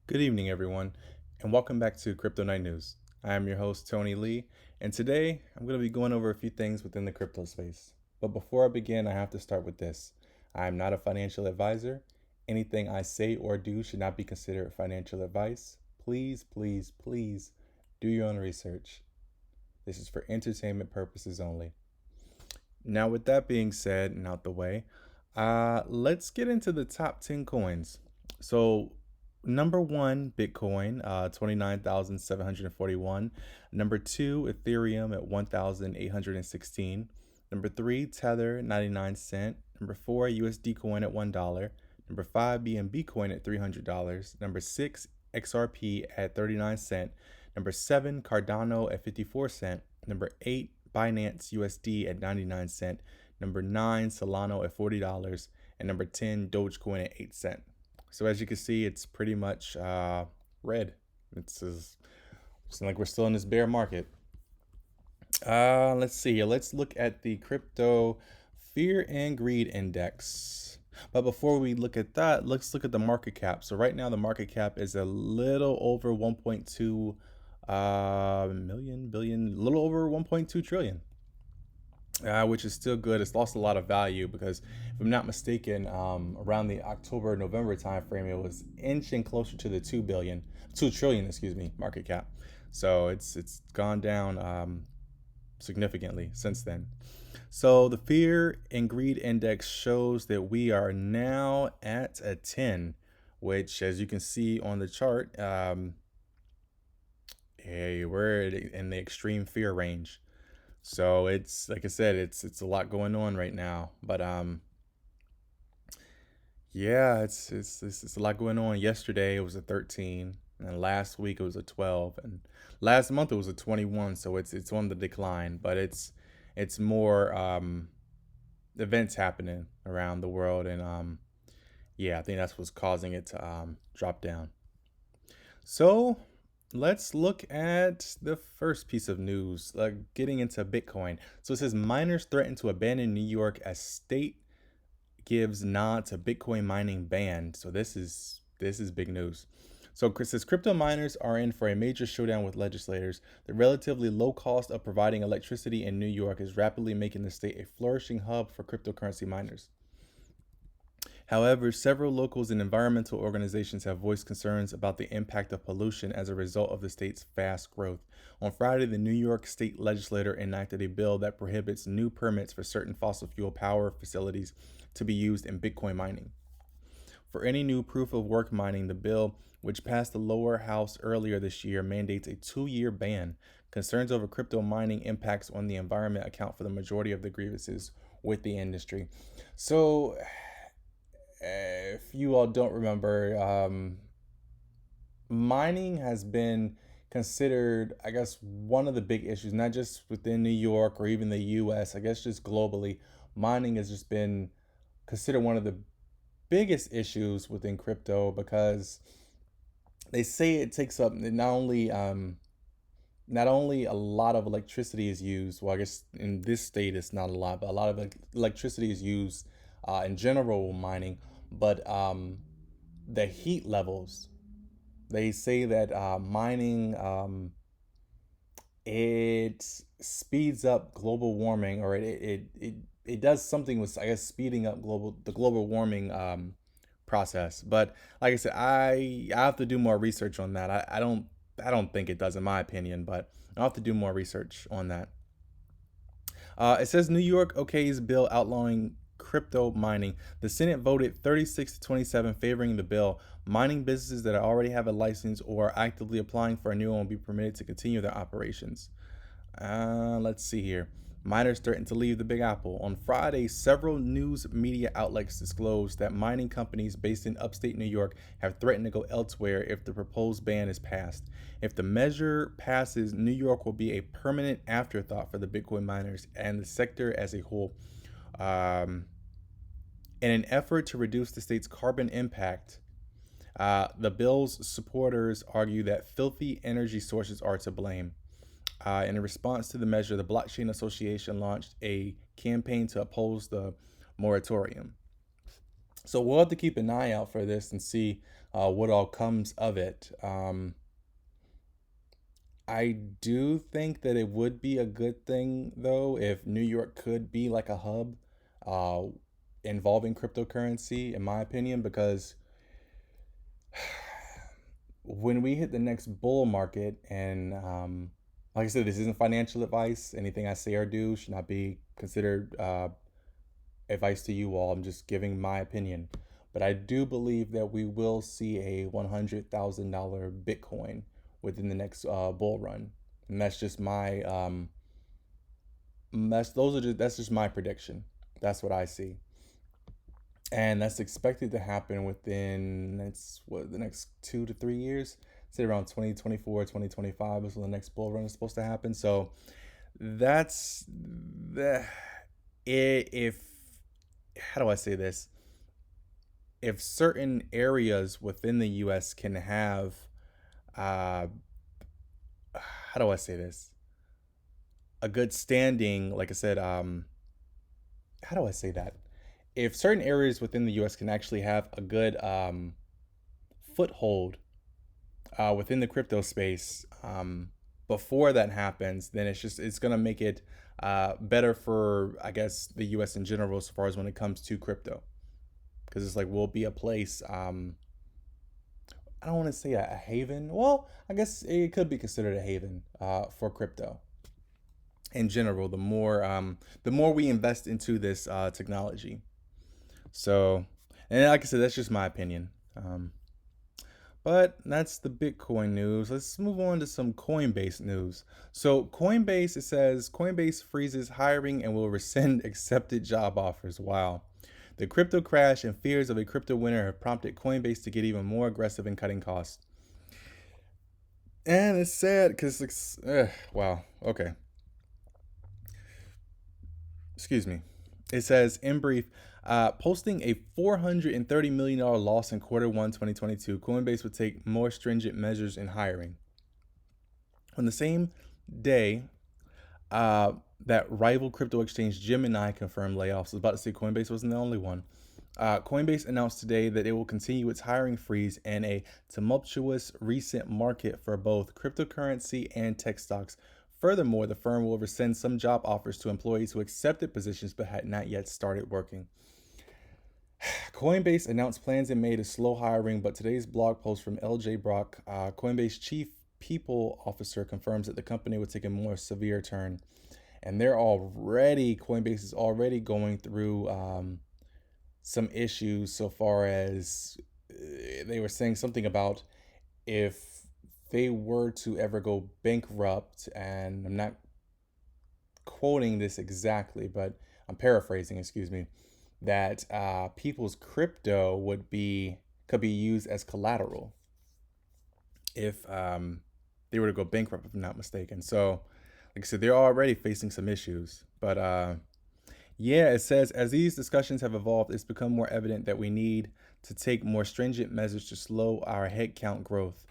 Good evening, everyone, and welcome back to Crypto Night News. I am your host, Tony Lee, and today I'm going to be going over a few things within the crypto space. But before I begin, I have to start with this. I am not a financial advisor. Anything I say or do should not be considered financial advice. Please, please, please do your own research. This is for entertainment purposes only. Now, with that being said and out the way, let's get into the top 10 coins. So, number one, Bitcoin, 29,741. Number two, Ethereum at 1,816. Number three, Tether, 99 cent. Number four, USD coin at $1. Number five, BNB coin at $300. Number six, XRP at 39 cent. Number seven, Cardano at 54 cent. Number eight, Binance USD at 99 cent. Number nine, Solana at $40. And number 10, Dogecoin at 8 cent. So as you can see, it's pretty much red. Seems like we're still in this bear market. Let's see here. Let's look at the crypto fear and greed index. But before we look at that, let's look at the market cap. So right now the market cap is a little over 1.2 million billion, a little over 1.2 trillion. Which is still good. It's lost a lot of value because, if I'm not mistaken, around the October-November timeframe, it was inching closer to the 2 trillion, excuse me, market cap. So it's gone down significantly since then. So the fear and greed index shows that we are now at a 10, which, as you can see on the chart, we're in the extreme fear range. So it's like I said, it's a lot going on right now. But yeah, it's a lot going on. Yesterday it was a 13, and last week it was a 12, and last month it was a 21. So it's on the decline, but it's more events happening around the world, and yeah, I think that's what's causing it to drop down. So let's look at the first piece of news, getting into Bitcoin. So it says miners threaten to abandon New York as state gives nod to Bitcoin mining ban. So this is big news. So it says crypto miners are in for a major showdown with legislators. The relatively low cost of providing electricity in New York is rapidly making the state a flourishing hub for cryptocurrency miners. However, several locals and environmental organizations have voiced concerns about the impact of pollution as a result of the state's fast growth. On Friday, the New York State legislature enacted a bill that prohibits new permits for certain fossil fuel power facilities to be used in Bitcoin mining. For any new proof of work mining, the bill, which passed the lower house earlier this year, mandates a 2-year ban. Concerns over crypto mining impacts on the environment account for the majority of the grievances with the industry. So, if you all don't remember, mining has been considered, I guess, one of the big issues, not just within New York or even the US, I guess just globally. Mining has just been considered one of the biggest issues within crypto because they say it takes up not only a lot of electricity is used. Well, I guess in this state it's not a lot, but a lot of electricity is used in general mining. But the heat levels, they say that mining it speeds up global warming, or it does something with, I guess, speeding up the global warming process. But like I said, I have to do more research on that. I don't think it does, in my opinion, but I'll have to do more research on that. It says New York okays bill outlawing crypto mining. The Senate voted 36 to 27 favoring the bill. Mining businesses that already have a license or are actively applying for a new one will be permitted to continue their operations. Let's see here. Miners threatened to leave the Big Apple. On Friday, several news media outlets disclosed that mining companies based in upstate New York have threatened to go elsewhere if the proposed ban is passed. If the measure passes, New York will be a permanent afterthought for the Bitcoin miners and the sector as a whole. Um, in an effort to reduce the state's carbon impact, the bill's supporters argue that filthy energy sources are to blame. In response to the measure, the Blockchain Association launched a campaign to oppose the moratorium. So we'll have to keep an eye out for this and see what all comes of it. I do think that it would be a good thing though if New York could be like a hub uh, involving cryptocurrency, in my opinion, because when we hit the next bull market, and like I said, this isn't financial advice. Anything I say or do should not be considered advice to you all. I'm just giving my opinion. But I do believe that we will see a $100,000 Bitcoin within the next bull run, and that's just my that's just my prediction. That's what I see, and that's expected to happen within the next 2 to 3 years. Say around 2024, 2025 is when the next bull run is supposed to happen. So that's the if how do I say this? If certain areas within the U.S. can have uh, how do I say this? A good standing, like I said, how do I say that? If certain areas within the U.S. can actually have a good foothold within the crypto space, before that happens, then it's gonna make it better for, I guess, the U.S. in general as far as when it comes to crypto, because it's like we'll be a place. I don't want to say a haven. Well, I guess it could be considered a haven for crypto in general. The more we invest into this technology. So, and like I said, that's just my opinion. But that's the Bitcoin news. Let's move on to some Coinbase news. So, Coinbase, it says Coinbase freezes hiring and will rescind accepted job offers. Wow. The crypto crash and fears of a crypto winter have prompted Coinbase to get even more aggressive in cutting costs. And it's sad because it's, wow. Okay. Excuse me. It says, in brief, posting a $430 million loss in Q1 2022, Coinbase would take more stringent measures in hiring. On the same day uh, that rival crypto exchange Gemini confirmed layoffs, I was about to say Coinbase wasn't the only one. Coinbase announced today that it will continue its hiring freeze in a tumultuous recent market for both cryptocurrency and tech stocks. Furthermore, the firm will rescind some job offers to employees who accepted positions but had not yet started working. Coinbase announced plans in May to slow hiring, but today's blog post from LJ Brock, Coinbase chief people officer, confirms that the company will take a more severe turn. And Coinbase is already going through some issues so far as they were saying something about if they were to ever go bankrupt, and I'm not quoting this exactly, but I'm paraphrasing, excuse me, that people's crypto could be used as collateral if they were to go bankrupt, if I'm not mistaken. So, like I said, they're already facing some issues, but yeah, it says, as these discussions have evolved, it's become more evident that we need to take more stringent measures to slow our headcount growth.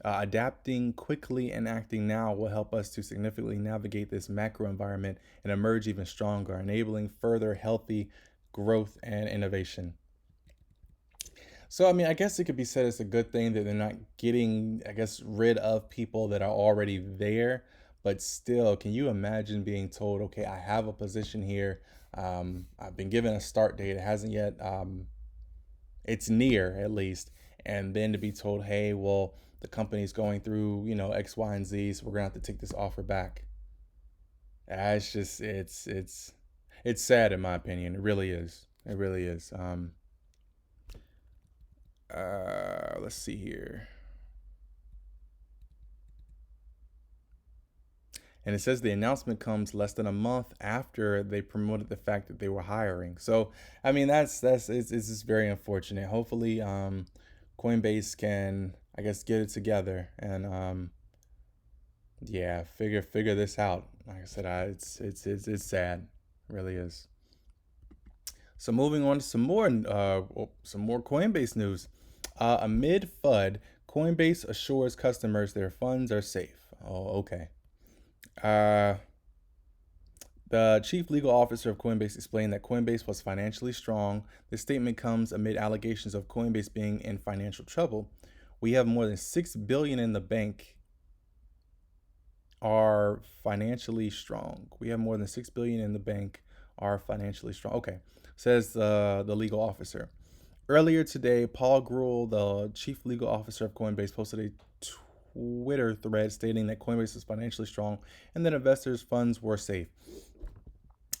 Adapting quickly and acting now will help us to significantly navigate this macro environment and emerge even stronger, enabling further healthy growth and innovation. So, I mean, I guess it could be said it's a good thing that they're not getting, I guess, rid of people that are already there. But still, can you imagine being told, okay, I have a position here. I've been given a start date. It hasn't yet, it's near at least. And then to be told, hey, well, the company's going through, X, Y, and Z, so we're gonna have to take this offer back. It's just, it's sad in my opinion. It really is. It really is. Let's see here. And it says the announcement comes less than a month after they promoted the fact that they were hiring. So, I mean, it's just very unfortunate. Hopefully, Coinbase can, I guess, get it together and yeah, figure this out. Like I said, it's sad, it really is. So moving on to some more Coinbase news. Amid FUD, Coinbase assures customers their funds are safe. Oh, okay. Uh, The chief legal officer of Coinbase explained that Coinbase was financially strong. This statement comes amid allegations of Coinbase being in financial trouble. We have more than 6 billion in the bank are financially strong. We have more than 6 billion in the bank are financially strong. Okay, says the legal officer. Earlier today, Paul Grewal, the chief legal officer of Coinbase, posted a Twitter thread stating that Coinbase is financially strong and that investors' funds were safe.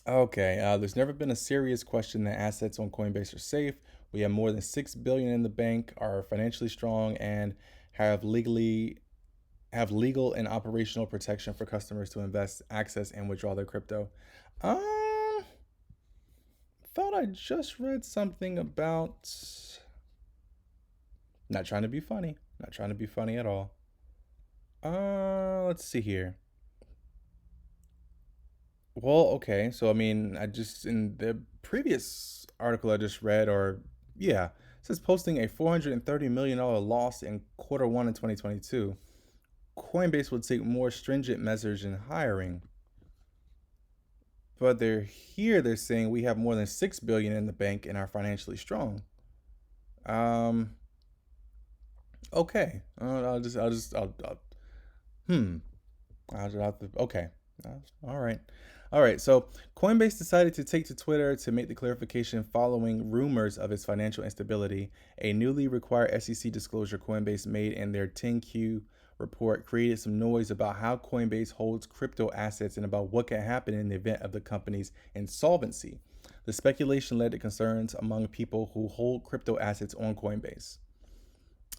Okay, there's never been a serious question that assets on Coinbase are safe. We have more than 6 billion in the bank, are financially strong, and have legal and operational protection for customers to invest, access, and withdraw their crypto. Um, thought I just read something about. Not trying to be funny. Not trying to be funny at all. Let's see here. Well, okay. So I mean, I just in the previous article I just read, or yeah, it says posting a $430 million loss in Q1 in 2022. Coinbase would take more stringent measures in hiring. But they're saying we have more than 6 billion in the bank and are financially strong. Um okay. Hmm. I'll just have to, okay. All right. All right. So Coinbase decided to take to Twitter to make the clarification following rumors of its financial instability. A newly required SEC disclosure Coinbase made in their 10Q report created some noise about how Coinbase holds crypto assets and about what can happen in the event of the company's insolvency. The speculation led to concerns among people who hold crypto assets on Coinbase.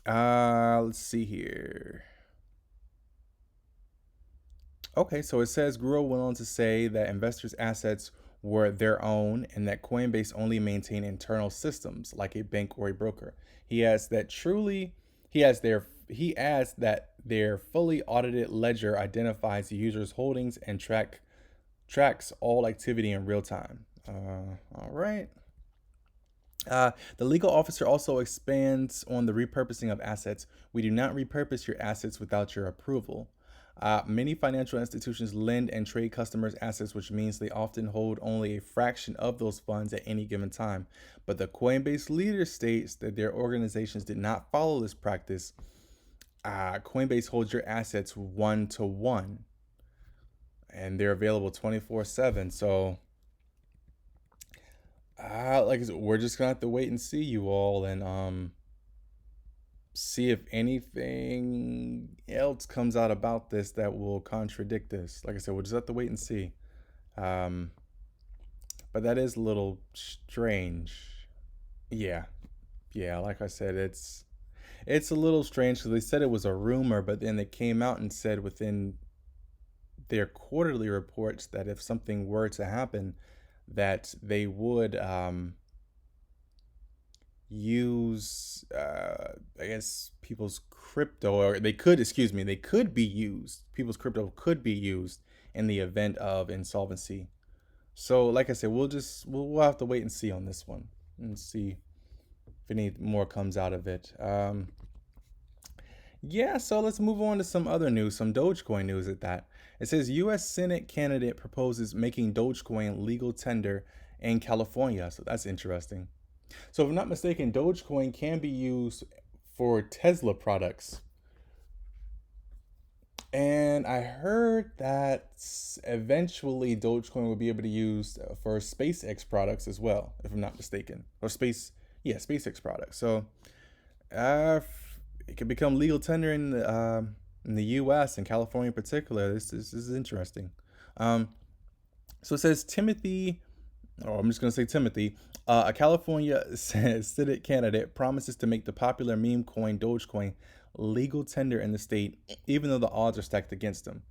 Let's see here. Okay, so it says Guru went on to say that investors' assets were their own and that Coinbase only maintained internal systems like a bank or a broker. He adds that their fully audited ledger identifies the user's holdings and tracks all activity in real time. All right. The legal officer also expands on the repurposing of assets. We do not repurpose your assets without your approval. Many financial institutions lend and trade customers' assets, which means they often hold only a fraction of those funds at any given time. But the Coinbase leader states that their organizations did not follow this practice. Coinbase holds your assets 1-to-1, and they're available 24/7. So, like I said, we're just gonna have to wait and see, you all, and see if anything else comes out about this that will contradict this. Like I said, we'll just have to wait and see. Um, but that is a little strange. Yeah, yeah. Like I said, it's a little strange because they said it was a rumor, but then they came out and said within their quarterly reports that if something were to happen, that they would use I guess people's crypto, or they could, excuse me, they could be used, people's crypto could be used in the event of insolvency. So like I said, we'll have to wait and see on this one and see if any more comes out of it. Yeah, so let's move on to some other news, some Dogecoin news at that. It says US Senate candidate proposes making Dogecoin legal tender in California. So that's interesting. So if I'm not mistaken, Dogecoin can be used for Tesla products. And I heard that eventually Dogecoin will be able to use for SpaceX products as well, if I'm not mistaken. Or SpaceX products. So uh, it could become legal tender in the US and California in particular. This is interesting. Um, so it says Timothy, or I'm just going to say Timothy, a California Senate candidate promises to make the popular meme coin Dogecoin legal tender in the state, even though the odds are stacked against him.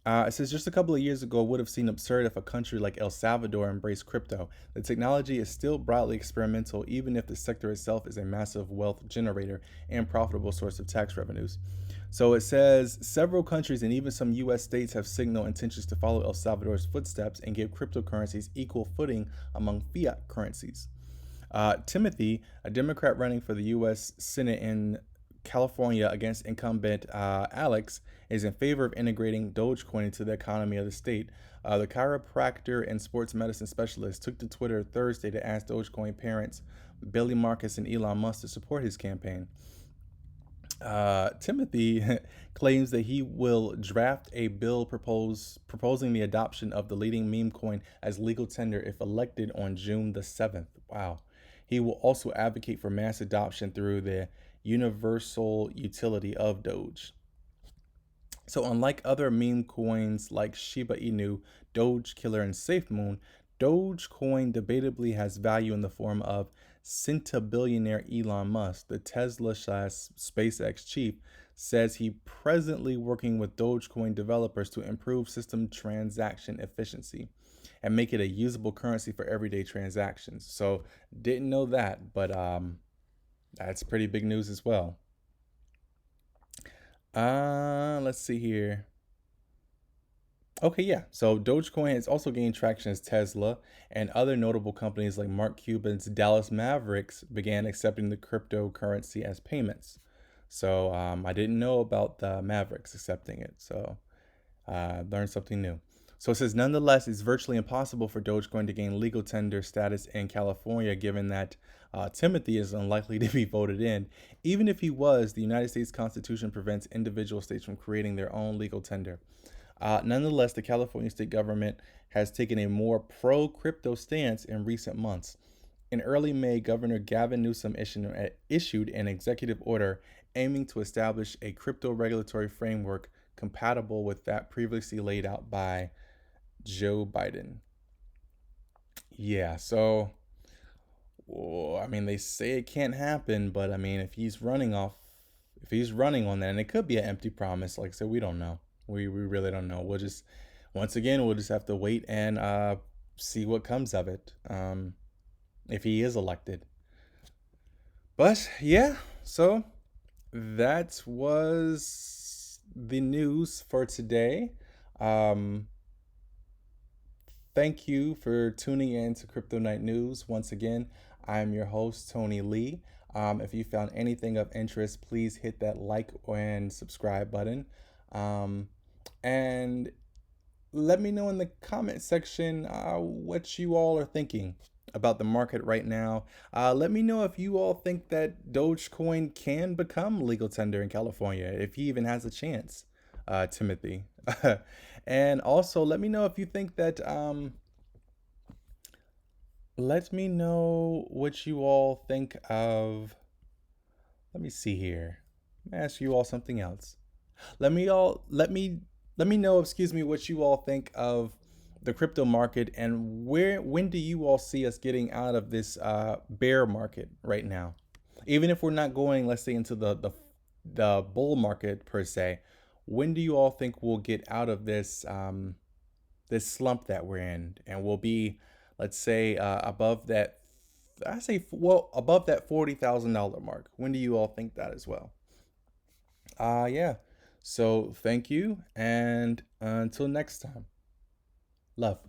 It says just a couple of years ago, it would have seemed absurd if a country like El Salvador embraced crypto. The technology is still broadly experimental, even if the sector itself is a massive wealth generator and profitable source of tax revenues. So it says several countries and even some U.S. states have signaled intentions to follow El Salvador's footsteps and give cryptocurrencies equal footing among fiat currencies. Timothy, a Democrat running for the U.S. Senate in California against incumbent Alex is in favor of integrating Dogecoin into the economy of the state. The chiropractor and sports medicine specialist took to Twitter Thursday to ask Dogecoin parents Billy Marcus and Elon Musk to support his campaign. Timothy claims that he will draft a bill proposing the adoption of the leading meme coin as legal tender if elected on June the 7th. Wow. He will also advocate for mass adoption through the universal utility of Doge. So, unlike other meme coins like Shiba Inu, Doge Killer, and SafeMoon, Dogecoin debatably has value in the form of centibillionaire Elon Musk, the Tesla/SpaceX chief, says he presently working with Dogecoin developers to improve system transaction efficiency and make it a usable currency for everyday transactions. So, didn't know that, but that's pretty big news as well. Let's see here. Okay, yeah. So Dogecoin has also gained traction as Tesla and other notable companies like Mark Cuban's Dallas Mavericks began accepting the cryptocurrency as payments. So I didn't know about the Mavericks accepting it. So learned something new. So it says, nonetheless, it's virtually impossible for Dogecoin to gain legal tender status in California, given that Timothy is unlikely to be voted in. Even if he was, the United States Constitution prevents individual states from creating their own legal tender. Nonetheless, the California state government has taken a more pro crypto stance in recent months. In early May, Governor Gavin Newsom issued an executive order aiming to establish a crypto regulatory framework compatible with that previously laid out by Joe Biden. Yeah, so, well, I mean, they say it can't happen, but I mean, if he's running on that, and it could be an empty promise, like I said, we don't know. We really don't know. Once again, we'll just have to wait and see what comes of it if he is elected. But yeah, so that was the news for today. Um, Thank you for tuning in to Crypto Night News. Once again, I'm your host, Tony Lee. If you found anything of interest, please hit that like and subscribe button. Um, and let me know in the comment section what you all are thinking about the market right now. Let me know if you all think that Dogecoin can become legal tender in California, if he even has a chance, Timothy. And also, let me know if you think that. Let me know what you all think of. Let me see here. Let me ask you all something else. Let me all let me know, excuse me, what you all think of the crypto market and when do you all see us getting out of this bear market right now? Even if we're not going, let's say, into the bull market per se, when do you all think we'll get out of this slump that we're in and we'll be, let's say, above that above that $40,000 mark? When do you all think that as well? Yeah. So thank you, and until next time, love.